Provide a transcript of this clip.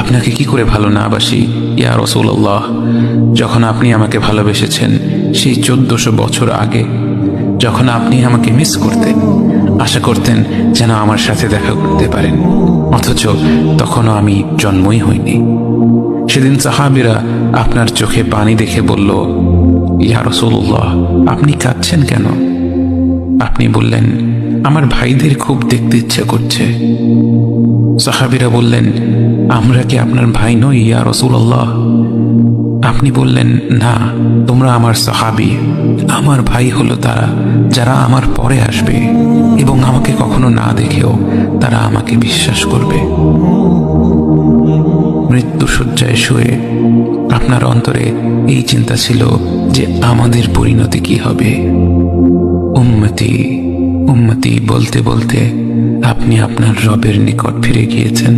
আপনাকে কি করে ভালো না বাসি ইয়া রাসূলুল্লাহ। যখন আপনি আমাকে ভালোবেসেছেন সেই 1400 বছর আগে, যখন আপনি আমাকে মিস করতেন, আশা করতেন যেন আমার সাথে দেখা করতে পারেন, অথচ তখনও আমি জন্মই হইনি। সেদিন সাহাবীরা আপনার চোখে পানি দেখে বলল, ইয়া রাসূলুল্লাহ, আপনি কাঁদছেন কেন? আপনি বললেন, আমার ভাইদের খুব দেখতে ইচ্ছে করছে। সাহাবীরা বললেন, আমরা কি আপনার ভাই নই ইয়া রাসূলুল্লাহ? আপনি বললেন, না, তোমরা আমার সাহাবী। আমার ভাই হলো তারা যারা আমার পরে আসবে এবং আমাকে কখনো না দেখেও তারা আমাকে বিশ্বাস করবে। মৃত্যু শয্যায় শুয়ে আপনার অন্তরে এই চিন্তা ছিল যে আমাদের পরিণতি কি হবে। উম্মতি উম্মতি বলতে বলতে আপনি আপনার রবের নিকট ফিরে গিয়েছেন।